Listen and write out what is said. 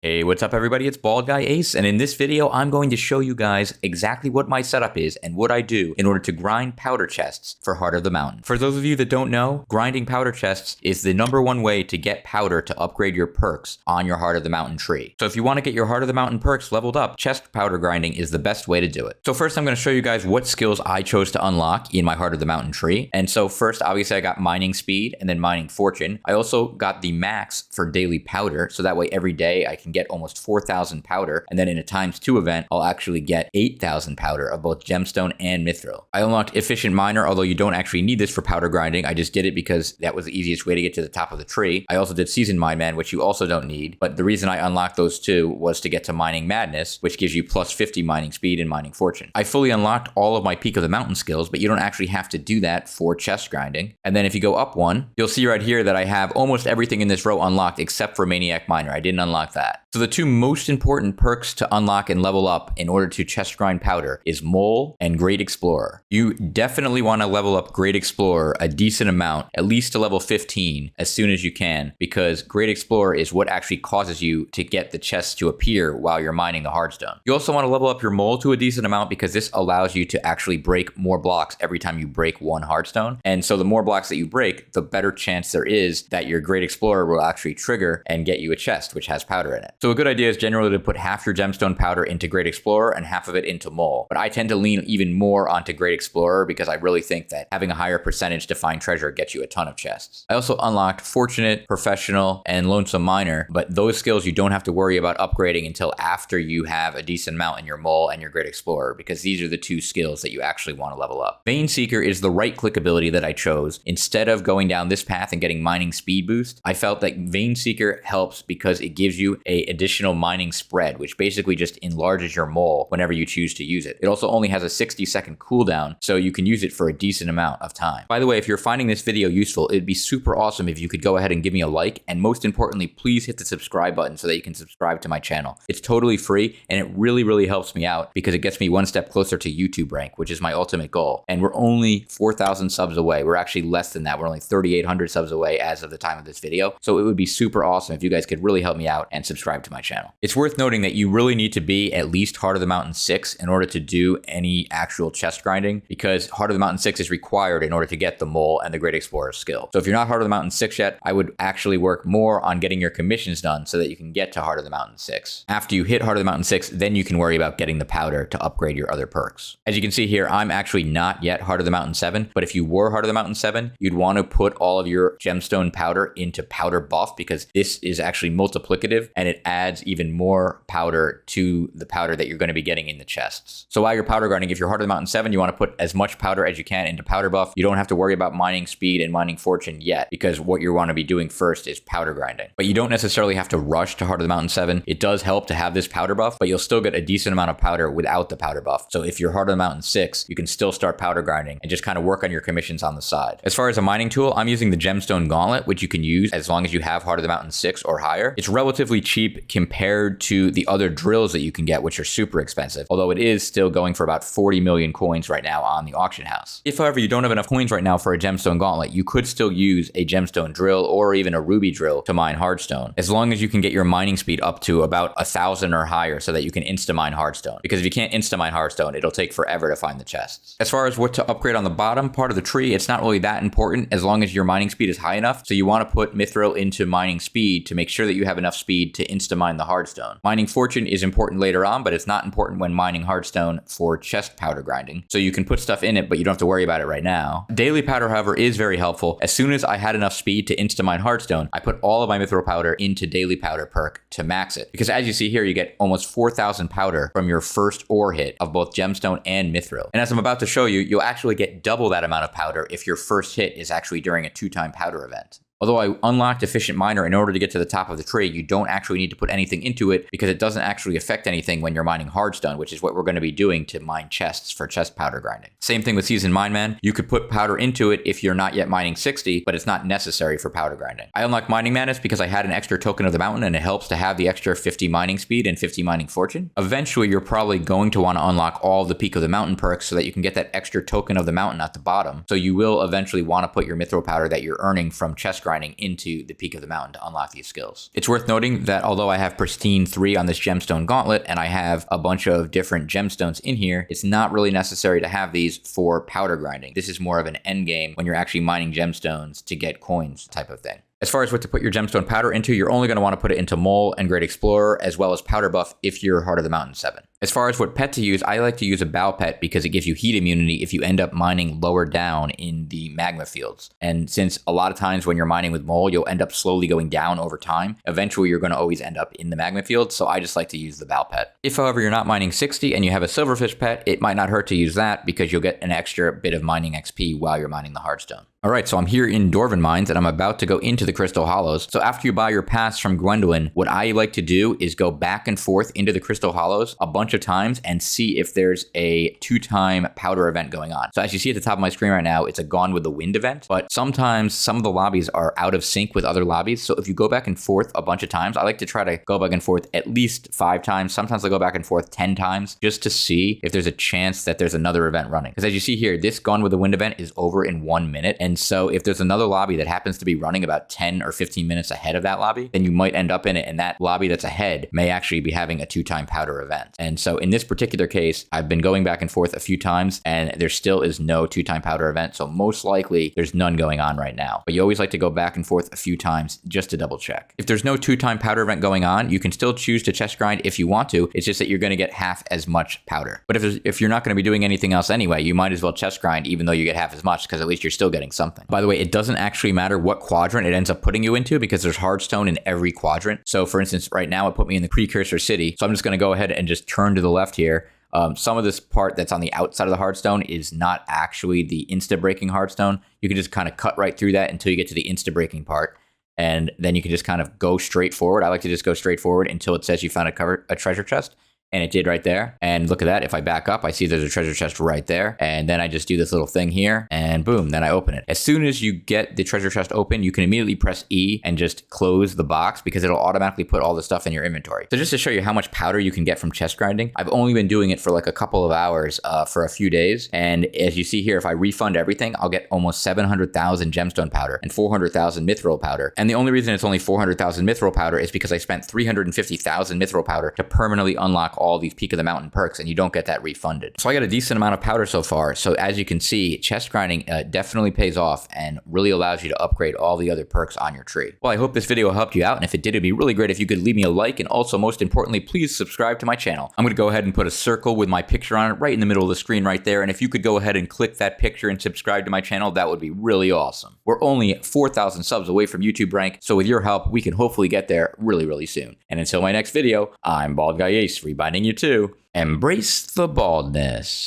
Hey, what's up everybody? It's BaldGuyAce, and in this video, I'm going to show you guys exactly what my setup is and what I do in order to grind powder chests for Heart of the Mountain. For those of you that don't know, grinding powder chests is the #1 way to get powder to upgrade your perks on your Heart of the Mountain tree. So if you want to get your Heart of the Mountain perks leveled up, chest powder grinding is the best way to do it. So first I'm going to show you guys what skills I chose to unlock in my Heart of the Mountain tree. And so first, obviously I got mining speed and then mining fortune. I also got the max for daily powder, so that way every day I can get almost 4,000 powder, and then in a ×2 event, I'll actually get 8,000 powder of both gemstone and mithril. I unlocked efficient miner, although you don't actually need this for powder grinding. I just did it because that was the easiest way to get to the top of the tree. I also did seasoned mine man, which you also don't need, but the reason I unlocked those two was to get to mining madness, which gives you plus 50 mining speed and mining fortune. I fully unlocked all of my peak of the mountain skills, but you don't actually have to do that for chest grinding. And then if you go up one, you'll see right here that I have almost everything in this row unlocked except for maniac miner. I didn't unlock that. So the two most important perks to unlock and level up in order to chest grind powder is Mole and Great Explorer. You definitely want to level up Great Explorer a decent amount, at least to level 15 as soon as you can, because Great Explorer is what actually causes you to get the chests to appear while you're mining the hardstone. You also want to level up your Mole to a decent amount because this allows you to actually break more blocks every time you break one hardstone. And so the more blocks that you break, the better chance there is that your Great Explorer will actually trigger and get you a chest which has powder in it. So a good idea is generally to put half your gemstone powder into Great Explorer and half of it into Mole. But I tend to lean even more onto Great Explorer because I really think that having a higher percentage to find treasure gets you a ton of chests. I also unlocked Fortunate, Professional, and Lonesome Miner, but those skills you don't have to worry about upgrading until after you have a decent amount in your Mole and your Great Explorer, because these are the two skills that you actually want to level up. Vein Seeker is the right-click ability that I chose. Instead of going down this path and getting mining speed boost, I felt that Vein Seeker helps because it gives you an additional mining spread, which basically just enlarges your Mole whenever you choose to use it. It also only has a 60-second cooldown, so you can use it for a decent amount of time. By the way, if you're finding this video useful, it'd be super awesome if you could go ahead and give me a like, and most importantly, please hit the subscribe button so that you can subscribe to my channel. It's totally free, and it really helps me out because it gets me one step closer to YouTube rank, which is my ultimate goal. And we're only 4,000 subs away. We're actually less than that. We're only 3,800 subs away as of the time of this video. So it would be super awesome if you guys could really help me out and subscribe to my channel. It's worth noting that you really need to be at least Heart of the Mountain 6 in order to do any actual chest grinding, because Heart of the Mountain 6 is required in order to get the Mole and the Great Explorer skill. So if you're not Heart of the Mountain 6 yet, I would actually work more on getting your commissions done so that you can get to Heart of the Mountain 6. After you hit Heart of the Mountain 6, then you can worry about getting the powder to upgrade your other perks. As you can see here, I'm actually not yet Heart of the Mountain 7, but if you were Heart of the Mountain 7, you'd want to put all of your gemstone powder into powder buff, because this is actually multiplicative and it adds even more powder to the powder that you're going to be getting in the chests. So while you're powder grinding, if you're Heart of the Mountain 7, you want to put as much powder as you can into powder buff. You don't have to worry about mining speed and mining fortune yet, because what you want to be doing first is powder grinding. But you don't necessarily have to rush to Heart of the Mountain 7. It does help to have this powder buff, but you'll still get a decent amount of powder without the powder buff. So if you're Heart of the Mountain 6, you can still start powder grinding and just kind of work on your commissions on the side. As far as a mining tool, I'm using the gemstone gauntlet, which you can use as long as you have Heart of the Mountain 6 or higher. It's relatively cheap compared to the other drills that you can get, which are super expensive, although it is still going for about 40 million coins right now on the auction house. If, however, you don't have enough coins right now for a gemstone gauntlet, you could still use a gemstone drill or even a ruby drill to mine hardstone, as long as you can get your mining speed up to about 1,000 or higher so that you can insta-mine hardstone. Because if you can't insta-mine hardstone, it'll take forever to find the chests. As far as what to upgrade on the bottom part of the tree, it's not really that important as long as your mining speed is high enough. So you want to put mithril into mining speed to make sure that you have enough speed to insta-mine the hardstone. Mining fortune is important later on, but it's not important when mining hardstone for chest powder grinding. So you can put stuff in it, but you don't have to worry about it right now. Daily powder, however, is very helpful. As soon as I had enough speed to insta-mine hardstone, I put all of my mithril powder into daily powder perk to max it. Because as you see here, you get almost 4,000 powder from your first ore hit of both gemstone and mithril. And as I'm about to show you, you'll actually get double that amount of powder if your first hit is actually during a 2-time powder event. Although I unlocked Efficient Miner in order to get to the top of the tree, you don't actually need to put anything into it because it doesn't actually affect anything when you're mining hardstone, which is what we're going to be doing to mine chests for chest powder grinding. Same thing with Seasoned Mine Man. You could put powder into it if you're not yet mining 60, but it's not necessary for powder grinding. I unlocked Mining Madness because I had an extra token of the mountain and it helps to have the extra 50 mining speed and 50 mining fortune. Eventually, you're probably going to want to unlock all the Peak of the Mountain perks so that you can get that extra token of the mountain at the bottom. So you will eventually want to put your mithril powder that you're earning from chest grinding into the peak of the mountain to unlock these skills. It's worth noting that although I have pristine 3 on this gemstone gauntlet and I have a bunch of different gemstones in here, it's not really necessary to have these for powder grinding. This is more of an end game when you're actually mining gemstones to get coins type of thing. As far as what to put your gemstone powder into, you're only going to want to put it into Mole and Great Explorer, as well as Powder Buff if you're Heart of the Mountain 7. As far as what pet to use, I like to use a bow pet because it gives you heat immunity if you end up mining lower down in the magma fields. And since a lot of times when you're mining with Mole, you'll end up slowly going down over time, eventually you're going to always end up in the magma field, so I just like to use the bow pet. If, however, you're not mining 60 and you have a silverfish pet, it might not hurt to use that because you'll get an extra bit of mining XP while you're mining the hardstone. Alright, so I'm here in Dwarven Mines and I'm about to go into the Crystal Hollows. So after you buy your pass from Gwendolyn, what I like to do is go back and forth into the Crystal Hollows a bunch of times and see if there's a 2-time powder event going on. So as you see at the top of my screen right now, it's a Gone with the Wind event, but sometimes some of the lobbies are out of sync with other lobbies. So if you go back and forth a bunch of times, I like to try to go back and forth at least 5 times. Sometimes I go back and forth 10 times just to see if there's a chance that there's another event running. Because as you see here, this Gone with the Wind event is over in 1 minute. And so if there's another lobby that happens to be running about 10 or 15 minutes ahead of that lobby, then you might end up in it, and that lobby that's ahead may actually be having a 2-time powder event. And so in this particular case, I've been going back and forth a few times and there still is no 2-time powder event. So most likely there's none going on right now, but you always like to go back and forth a few times just to double check. If there's no 2-time powder event going on, you can still choose to chest grind if you want to. It's just that you're going to get half as much powder. But if you're not going to be doing anything else anyway, you might as well chest grind even though you get half as much, because at least you're still getting something. By the way, it doesn't actually matter what quadrant it ends up putting you into because there's hardstone in every quadrant. So for instance, right now it put me in the Precursor City. So I'm just going to go ahead and just turn to the left here. Some of this part that's on the outside of the hardstone is not actually the insta-breaking hardstone. You can just kind of cut right through that until you get to the insta-breaking part. And then you can just kind of go straight forward. I like to just go straight forward until it says you found a treasure chest. And it did right there. And look at that. If I back up, I see there's a treasure chest right there. And then I just do this little thing here and boom, then I open it. As soon as you get the treasure chest open, you can immediately press E and just close the box because it'll automatically put all the stuff in your inventory. So just to show you how much powder you can get from chest grinding, I've only been doing it for like a couple of hours for a few days. And as you see here, if I refund everything, I'll get almost 700,000 gemstone powder and 400,000 mithril powder. And the only reason it's only 400,000 mithril powder is because I spent 350,000 mithril powder to permanently unlock all these Peak of the Mountain perks, and you don't get that refunded. So I got a decent amount of powder so far. So as you can see, chest grinding definitely pays off and really allows you to upgrade all the other perks on your tree. Well, I hope this video helped you out, and if it did, it'd be really great if you could leave me a like, and also most importantly, please subscribe to my channel. I'm going to go ahead and put a circle with my picture on it right in the middle of the screen right there, and if you could go ahead and click that picture and subscribe to my channel, that would be really awesome. We're only 4,000 subs away from YouTube rank, so with your help, we can hopefully get there really, really soon. And until my next video, I'm BaldGuyAce, reminding you to embrace the baldness.